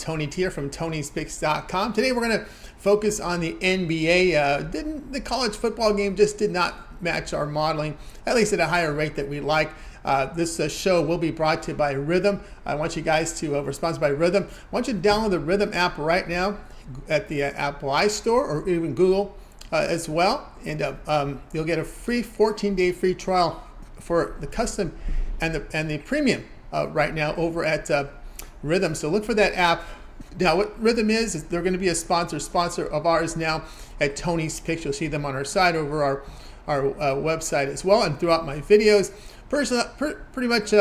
Tony T here from Tony'sPicks.com. Today we're going to focus on the NBA. The college football game just did not match our modeling, at least at a higher rate that we like. This show will be brought to you by Rhythm. I want you guys to respond by Rhythm. I want you to download the Rhythm app right now at the Apple iStore or even Google as well. And you'll get a free 14-day free trial for the custom and the premium right now over at Rhythm. So look for that app. Now what Rhythm is they're going to be a sponsor of ours now at Tony's Picks. You'll see them on our site over our website as well, and throughout my videos. Pretty much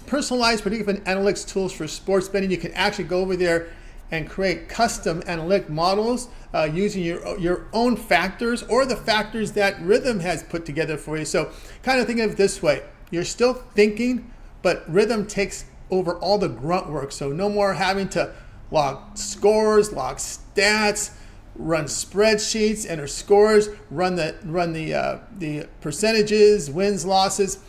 personalized predictive analytics tools for sports betting. You can actually go over there and create custom analytic models using your own factors or the factors that Rhythm has put together for you. So kind of think of it this way. You're still thinking, but Rhythm takes over all the grunt work. So no more having to log scores, log stats, run spreadsheets, enter scores, run the percentages, wins, losses.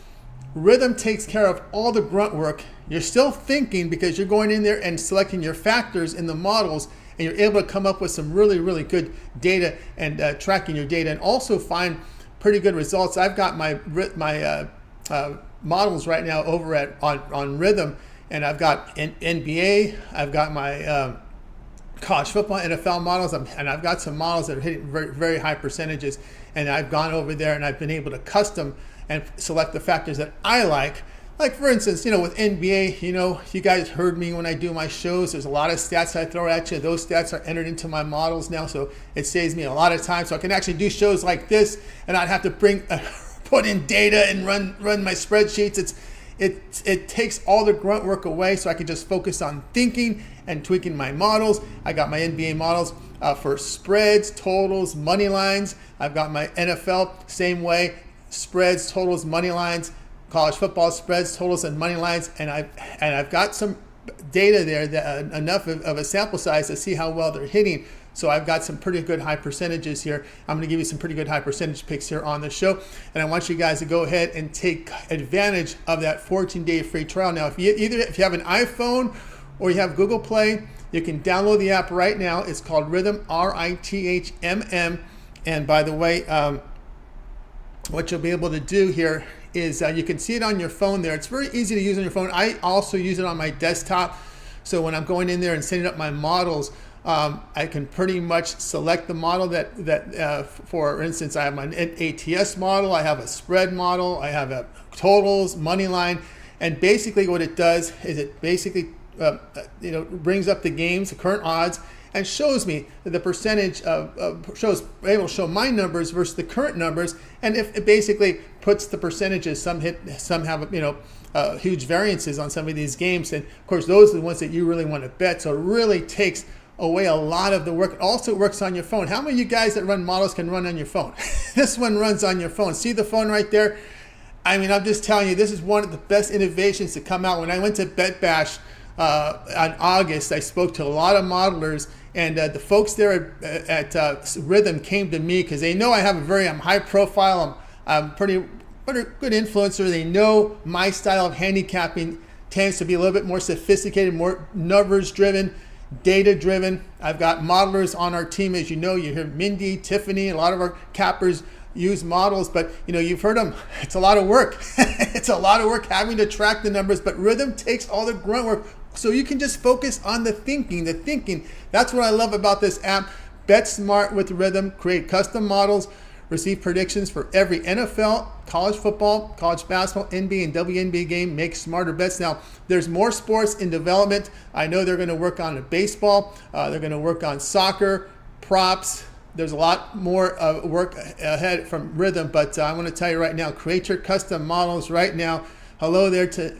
Rhythm takes care of all the grunt work. You're still thinking because you're going in there and selecting your factors in the models, and you're able to come up with some really, really good data and tracking your data, and also find pretty good results. I've got my models right now over on Rhythm, and I've got NBA, I've got my college football, NFL models, and I've got some models that are hitting very, very high percentages, and I've gone over there and I've been able to custom and select the factors that I like. Like for instance, with NBA, you guys heard me when I do my shows, there's a lot of stats I throw at you. Those stats are entered into my models now, so it saves me a lot of time. So I can actually do shows like this and not have to put in data and run my spreadsheets. It takes all the grunt work away, so I can just focus on thinking and tweaking my models. I got my NBA models for spreads, totals, money lines. I've got my NFL same way, spreads, totals, money lines, college football spreads, totals, and money lines. And I've got some data there that enough of a sample size to see how well they're hitting. So I've got some pretty good high percentages here. I'm going to give you some pretty good high percentage picks here on the show. And I want you guys to go ahead and take advantage of that 14-day free trial. Now, if you have an iPhone or you have Google Play, you can download the app right now. It's called Rhythm, R-I-T-H-M-M. And by the way, what you'll be able to do here is you can see it on your phone there. It's very easy to use on your phone. I also use it on my desktop. So when I'm going in there and setting up my models, I can pretty much select the model that for instance, I have my ATS model, I have a spread model, I have a totals, money line, and basically what it does is it basically brings up the games, the current odds, and shows me the percentage able to show my numbers versus the current numbers, and if it basically puts the percentages, some hit, some have huge variances on some of these games, and of course those are the ones that you really want to bet. So it really takes away a lot of the work. It also works on your phone. How many of you guys that run models can run on your phone? This one runs on your phone. See the phone right there? I mean, I'm just telling you, this is one of the best innovations to come out. When I went to Bet Bash on August, I spoke to a lot of modelers, and the folks there at Rhythm came to me because they know I have I'm high profile. I'm pretty good influencer. They know my style of handicapping tends to be a little bit more sophisticated, more numbers driven, data driven. I've got modelers on our team, as you know. You hear Mindy, Tiffany, a lot of our cappers use models, but you've heard them. It's a lot of work. It's a lot of work having to track the numbers, but Rhythm takes all the grunt work, so you can just focus on the thinking. That's what I love about this app. Bet smart with Rhythm. Create custom models. Receive predictions for every NFL, college football, college basketball, NBA, and WNBA game. Make smarter bets. Now, there's more sports in development. I know they're going to work on baseball. They're going to work on soccer, props. There's a lot more work ahead from Rhythm, but I want to tell you right now, create your custom models right now. Hello there to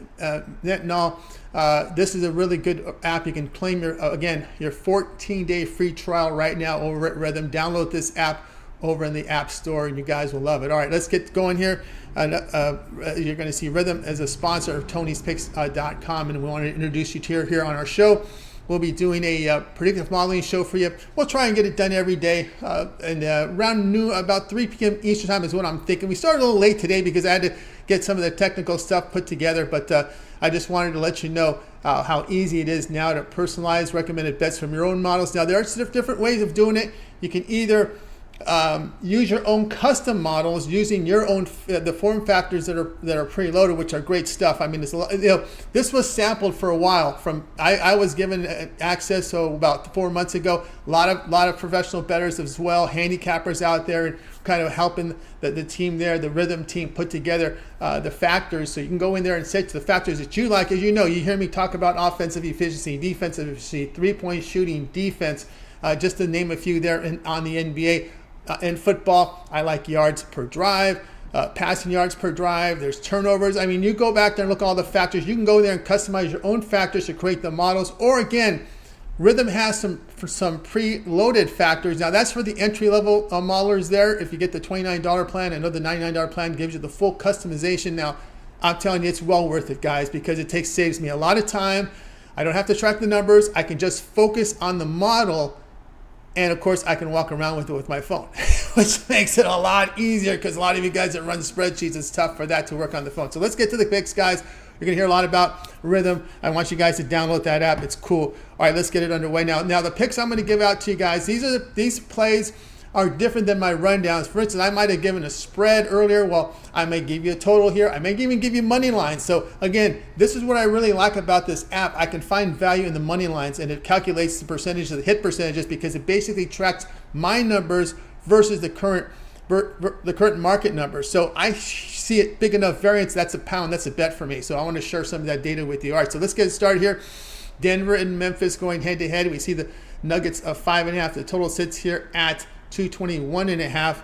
Netnall. This is a really good app. You can claim your 14-day free trial right now over at Rhythm. Download this app over in the App Store, and you guys will love it. All right, let's get going here. You're going to see Rhythm as a sponsor of Tony'sPicks.com, and we want to introduce you to here on our show. We'll be doing a predictive modeling show for you. We'll try and get it done every day, and around noon, about 3 p.m. Eastern time is what I'm thinking. We started a little late today because I had to get some of the technical stuff put together, but I just wanted to let you know how easy it is now to personalize recommended bets from your own models. Now, there are different ways of doing it. You can either use your own custom models using your own the form factors that are preloaded, which are great stuff. I mean, it's a lot, this was sampled for a while. I was given access about 4 months ago. A lot of professional bettors as well, handicappers out there, and kind of helping the team there, the Rhythm team, put together the factors. So you can go in there and set the factors that you like. As you know, you hear me talk about offensive efficiency, defensive efficiency, 3-point shooting, defense, just to name a few there on the NBA. In football, I like yards per drive, passing yards per drive. There's turnovers. I mean, you go back there and look at all the factors. You can go there and customize your own factors to create the models. Or again, Rhythm has some preloaded factors. Now, that's for the entry-level modelers there. If you get the $29 plan, I know the $99 plan gives you the full customization. Now, I'm telling you, it's well worth it, guys, because it saves me a lot of time. I don't have to track the numbers. I can just focus on the model. And of course, I can walk around with it with my phone, which makes it a lot easier, because a lot of you guys that run spreadsheets, it's tough for that to work on the phone. So let's get to the picks, guys. You're going to hear a lot about Rhythm. I want you guys to download that app. It's cool. All right, let's get it underway now. Now, the picks I'm going to give out to you guys, these plays are different than my rundowns. For instance, I might have given a spread earlier. Well, I may give you a total here. I may even give you money lines. So again, this is what I really like about this app. I can find value in the money lines, and it calculates the percentage of the hit percentages, because it basically tracks my numbers versus the current market numbers. So I see it big enough variance. That's a pound. That's a bet for me. So I want to share some of that data with you. All right, so let's get started here. Denver and Memphis going head to head. We see the Nuggets of 5.5. The total sits here at 221.5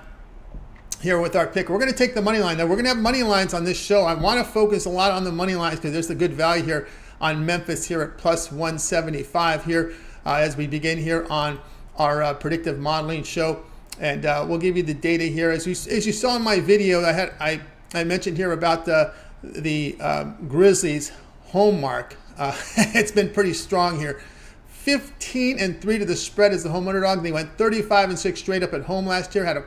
here with our pick. We're going to take the money line. Now, we're going to have money lines on this show. I want to focus a lot on the money lines, because there's the good value here on Memphis here at plus 175 here as we begin here on our predictive modeling show. And we'll give you the data here. As you saw in my video, I mentioned here about the Grizzlies home mark. It's been pretty strong here. 15-3 to the spread as the home underdog. They went 35-6 straight up at home last year, had a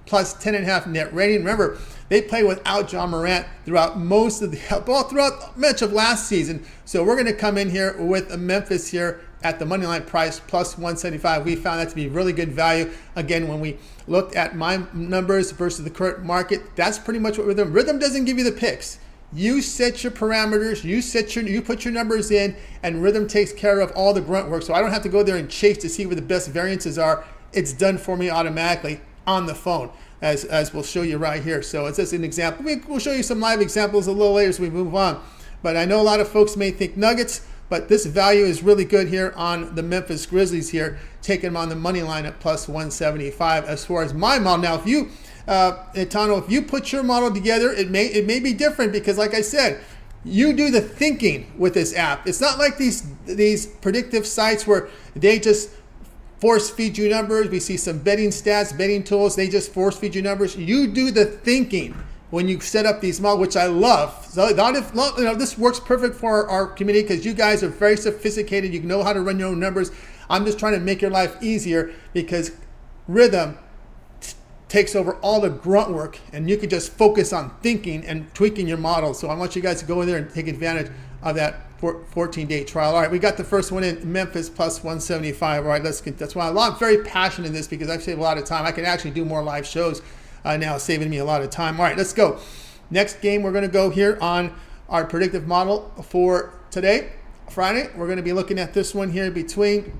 plus 10.5 net rating. Remember, they played without John Morant throughout throughout much of last season. So we're going to come in here with a Memphis here at the money line price plus 175. We found that to be really good value. Again, when we looked at my numbers versus the current market, that's pretty much what Rhythm doesn't give you the picks. You set your parameters, you put your numbers in, and Rhythm takes care of all the grunt work. So I don't have to go there and chase to see where the best variances are. It's done for me automatically on the phone, as we'll show you right here. So it's just an example. We'll show you some live examples a little later as we move on. But I know a lot of folks may think Nuggets, but this value is really good here on the Memphis Grizzlies here, taking them on the money line at plus 175 as far as my model. Now, if you Tano, if you put your model together, it may be different, because like I said, you do the thinking with this app. It's not like these predictive sites where they just force feed you numbers. We see some betting stats, betting tools, they just force feed you numbers. You do the thinking when you set up these models, which I love. So this works perfect for our community, because you guys are very sophisticated. You know how to run your own numbers. I'm just trying to make your life easier, because Rhythm takes over all the grunt work, and you can just focus on thinking and tweaking your model. So I want you guys to go in there and take advantage of that 14-day trial. All right, we got the first one in, Memphis plus 175. All right, that's why I'm very passionate in this, because I've saved a lot of time. I can actually do more live shows now, saving me a lot of time. All right, let's go. Next game, we're going to go here on our predictive model for today, Friday. We're going to be looking at this one here between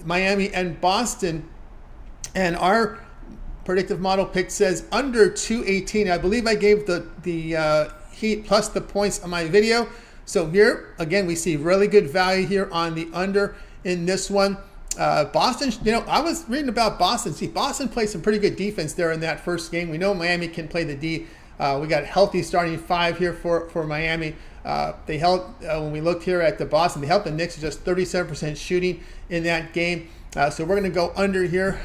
Miami and Boston, and our predictive model pick says under 218. I believe I gave the Heat plus the points on my video. So here, again, we see really good value here on the under in this one. Boston, I was reading about Boston. See, Boston played some pretty good defense there in that first game. We know Miami can play the D. We got healthy starting five here for Miami. They held, when we looked here at the Boston, they held the Knicks to just 37% shooting in that game. So we're going to go under here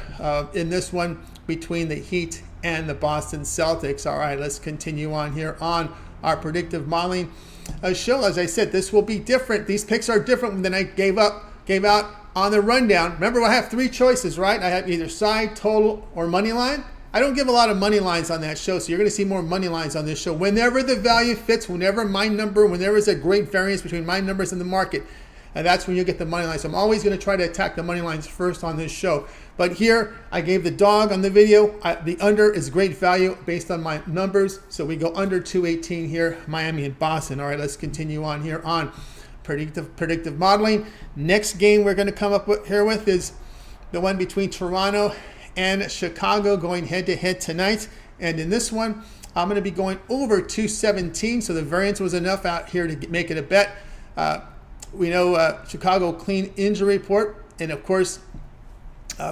in this one between the Heat and the Boston Celtics. All right, let's continue on here on our predictive modeling show. As I said, this will be different. These picks are different than I gave out on the rundown. Remember, I have three choices, right? I have either side, total, or money line. I don't give a lot of money lines on that show, so you're going to see more money lines on this show. Whenever the value fits, whenever my number, whenever there's a great variance between my numbers and the market, and that's when you get the money lines. So I'm always going to try to attack the money lines first on this show. But here, I gave the dog on the video. The under is great value based on my numbers. So we go under 218 here, Miami and Boston. All right, let's continue on here on predictive modeling. Next game we're going to come up with here with is the one between Toronto and Chicago, going head-to-head tonight. And in this one, I'm going to be going over 217. So the variance was enough out here to make it a bet. We know Chicago clean injury report, and of course,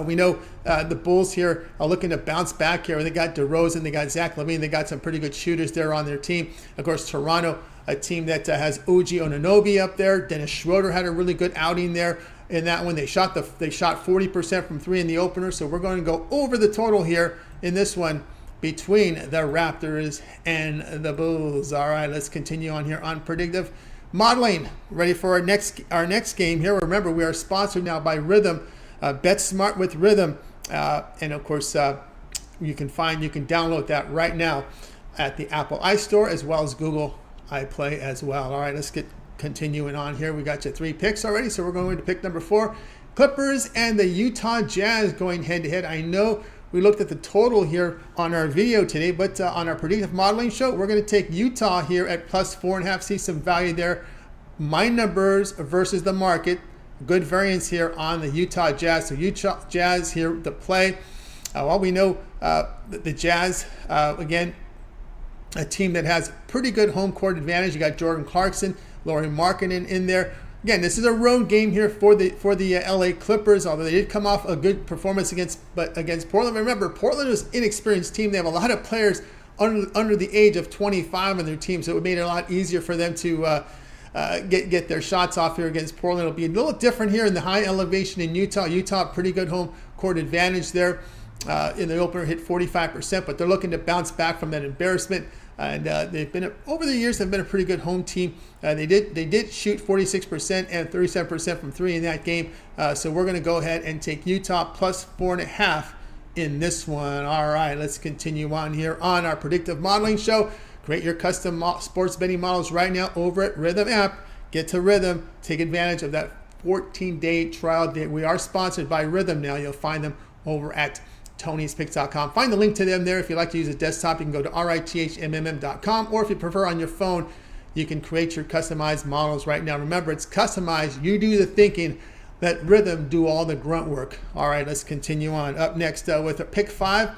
we know the Bulls here are looking to bounce back here. They got DeRozan, they got Zach LaVine, they got some pretty good shooters there on their team. Of course, Toronto, a team that has OG Anunoby up there. Dennis Schroeder had a really good outing there in that one. They shot 40% from three in the opener, so we're going to go over the total here in this one between the Raptors and the Bulls. All right, let's continue on here on predictive modeling. Ready for our next game here. Remember, we are sponsored now by Rhythm. Bet smart with Rhythm, and of course you can download that right now at the Apple iStore as well as Google iPlay as well. All right, let's get continuing on here. We got you 3 picks already, so we're going to pick number 4, Clippers and the Utah Jazz going head to head. I know we looked at the total here on our video today, but on our predictive modeling show, we're going to take Utah here at plus 4.5. See some value there. My numbers versus the market. Good variance here on the Utah Jazz. So Utah Jazz here to play. Well, we know the Jazz, again, a team that has pretty good home court advantage. You got Jordan Clarkson, Lauri Markkanen in there. Again, this is a road game here for the LA Clippers, although they did come off a good performance against Portland. Remember, Portland is an inexperienced team. They have a lot of players under the age of 25 on their team, so it made it a lot easier for them to get their shots off here against Portland. It'll be a little different here in the high elevation in Utah. Utah, pretty good home court advantage there. In the opener, hit 45%, but they're looking to bounce back from that embarrassment. And they've been over the years. They've been a pretty good home team. They did shoot 46% and 37% from three in that game. So we're going to go ahead and take Utah plus 4.5 in this one. All right, let's continue on here on our predictive modeling show. Create your custom sports betting models right now over at Rhythm app. Get to Rhythm. Take advantage of that 14-day trial. We are sponsored by Rhythm now. You'll find them over at Tony'sPicks.com. Find the link to them there. If you like to use a desktop, you can go to rithmmm.com, or if you prefer on your phone, you can create your customized models right now. Remember, it's customized. You do the thinking. Let Rhythm do all the grunt work. All right, let's continue on. Up next with a pick 5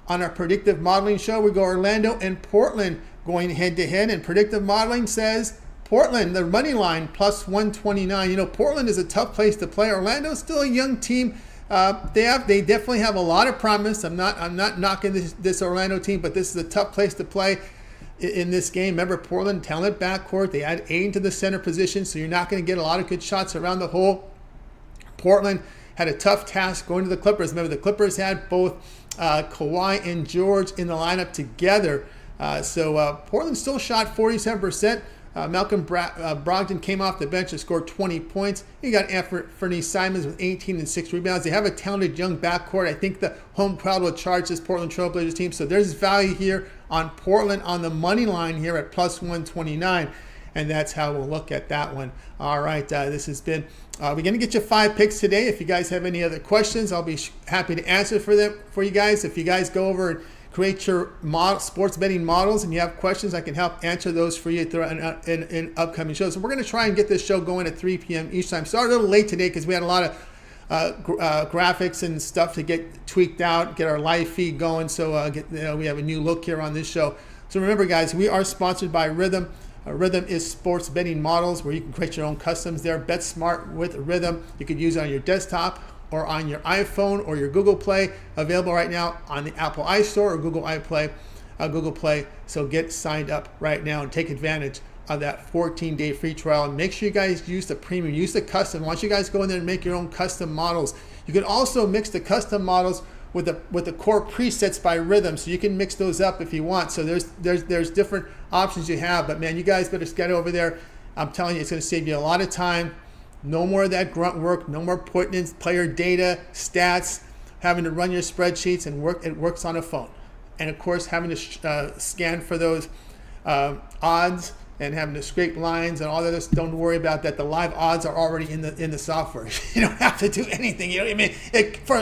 on our predictive modeling show, we go Orlando and Portland going head to head, and predictive modeling says Portland, the money line, plus 129. You know, Portland is a tough place to play. Orlando's still a young team. They definitely have a lot of promise. I'm not knocking this Orlando team, but this is a tough place to play in this game. Remember, Portland, talented backcourt. They add Aiden to the center position, so you're not going to get a lot of good shots around the hole. Portland had a tough task going to the Clippers. Remember, the Clippers had both Kawhi and George in the lineup together. So Portland still shot 47%. Malcolm Brogdon came off the bench and scored 20 points. You got Anthony Simons with 18 and 6 rebounds. They have a talented young backcourt. I think the home crowd will charge this Portland Trailblazers team. So there's value here on Portland on the money line here at plus 129. And that's how we'll look at that one. All right, this has been, we're going to get you 5 picks today. If you guys have any other questions, I'll be happy to answer for you guys. If you guys go over and create your sports betting models and you have questions, I can help answer those for you in upcoming shows. So we're going to try and get this show going at 3 p.m. each time. Started a little late today because we had a lot of graphics and stuff to get tweaked out, get our live feed going. So we have a new look here on this show. So remember, guys, we are sponsored by Rhythm. Rhythm is sports betting models where you can create your own customs there. Bet smart with Rhythm. You could use it on your desktop or on your iPhone or your Google Play. Available right now on the Apple iStore or Google Play. So get signed up right now and take advantage of that 14-day free trial. And make sure you guys use the premium, use the custom. Once you guys go in there and make your own custom models, you can also mix the custom models with the core presets by Rhythm, so you can mix those up if you want. So there's different options you have. But man, you guys better get over there. I'm telling you, it's going to save you a lot of time. No more of that grunt work. No more putting in player data, stats, having to run your spreadsheets and it works on a phone. And of course, having to scan for those odds and having to scrape lines and all of this, don't worry about that. The live odds are already in the software. You don't have to do anything. You know what I mean?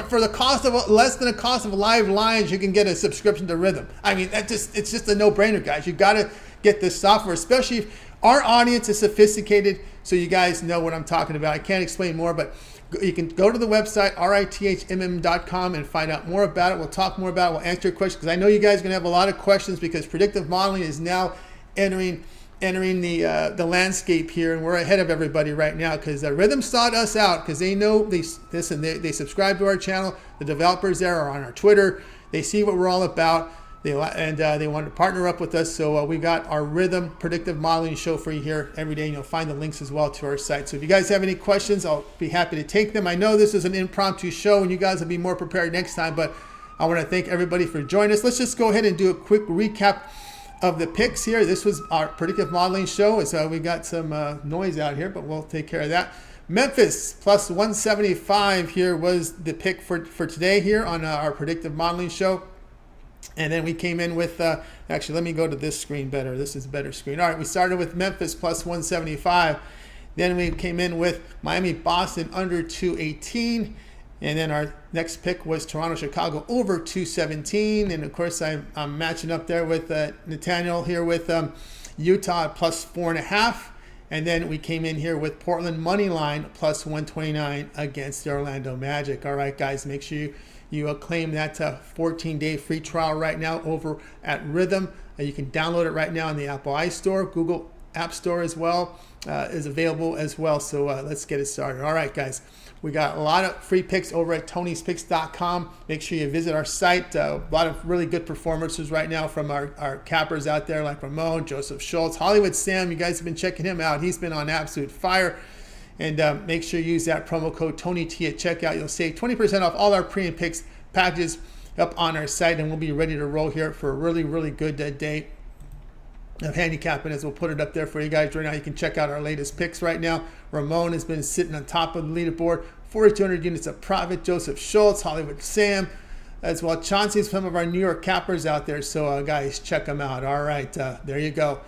For the cost of less than the cost of live lines, you can get a subscription to Rhythm. I mean, it's just a no-brainer, guys. You got to get this software, especially if our audience is sophisticated, so you guys know what I'm talking about. I can't explain more, but you can go to the website, rithmm.com, and find out more about it. We'll talk more about it. We'll answer your questions, because I know you guys are going to have a lot of questions, because predictive modeling is now entering the landscape here, and we're ahead of everybody right now, because Rhythm sought us out, because they know they subscribe to our channel. The developers there are on our Twitter. They see what we're all about. They wanted to partner up with us, so we got our Rhythm predictive modeling show for you here every day, and you'll find the links as well to our site. So if you guys have any questions, I'll be happy to take them. I know this is an impromptu show, and you guys will be more prepared next time, but I want to thank everybody for joining us. Let's just go ahead and do a quick recap of the picks here. This was our predictive modeling show, so we got some noise out here, but we'll take care of that. Memphis plus 175 here was the pick for today here on our predictive modeling show. And then we came in with, actually, let me go to this screen better. This is a better screen. All right, we started with Memphis plus 175. Then we came in with Miami, Boston under 218. And then our next pick was Toronto, Chicago over 217. And of course, I'm matching up there with Nathaniel here with Utah plus 4.5. And then we came in here with Portland money line plus 129 against the Orlando Magic. All right, guys, make sure you claim that 14-day free trial right now over at Rhythm. You can download it right now in the Apple iStore. Google App Store as well is available as well. So let's get it started. All right, guys. We got a lot of free picks over at Tony'sPicks.com. Make sure you visit our site. A lot of really good performances right now from our cappers out there like Ramon, Joseph Schultz, Hollywood Sam. You guys have been checking him out. He's been on absolute fire. And make sure you use that promo code TonyT at checkout. You'll save 20% off all our pre and picks packages up on our site. And we'll be ready to roll here for a really, really good day of handicapping, as we'll put it up there for you guys right now. You can check out our latest picks right now. Ramon has been sitting on top of the leaderboard, 4,200 units of profit. Joseph Schultz, Hollywood Sam, as well. Chauncey's some of our New York cappers out there. So guys, check them out. All right, there you go.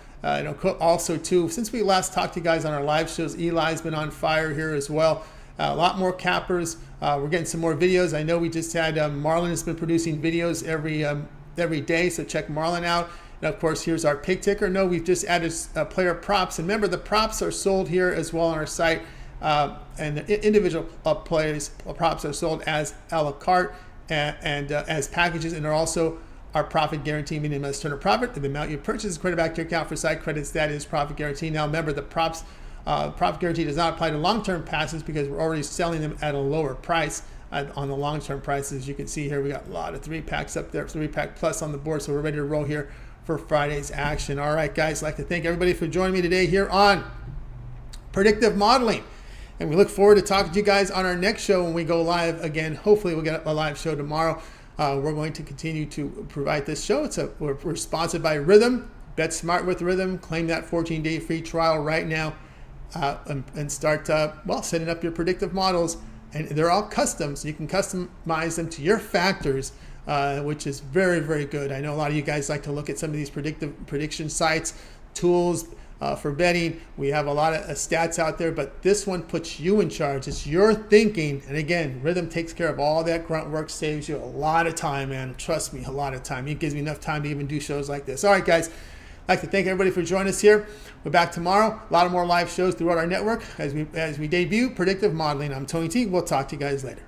Also, too, since we last talked to you guys on our live shows, Eli's been on fire here as well. A lot more cappers. We're getting some more videos. I know we just had Marlon has been producing videos every day, so check Marlon out. And of course, here's our pick ticker. No, we've just added player props. And remember, the props are sold here as well on our site. And the individual props are sold as a la carte and as packages, and are also our profit guarantee, meaning must turn a profit. The amount you purchase is credited back to your account for site credits. That is profit guarantee. Now, remember, the profit guarantee does not apply to long-term passes, because we're already selling them at a lower price on the long-term prices. You can see here we got a lot of 3-packs up there, 3-pack plus on the board, so we're ready to roll here for Friday's action. All right, guys, I'd like to thank everybody for joining me today here on Predictive Modeling. And we look forward to talking to you guys on our next show when we go live again. Hopefully we'll get a live show tomorrow. We're going to continue to provide this show. We're sponsored by Rhythm. Bet smart with Rhythm. Claim that 14-day free trial right now and start, setting up your predictive models. And they're all custom, so you can customize them to your factors, which is very, very good. I know a lot of you guys like to look at some of these prediction sites, tools for betting. We have a lot of stats out there, but this one puts you in charge. It's your thinking. And again, Rhythm takes care of all that grunt work, saves you a lot of time, man. Trust me, a lot of time. It gives me enough time to even do shows like this. All right, guys. I'd like to thank everybody for joining us here. We're back tomorrow. A lot of more live shows throughout our network as we debut Predictive Modeling. I'm Tony T. We'll talk to you guys later.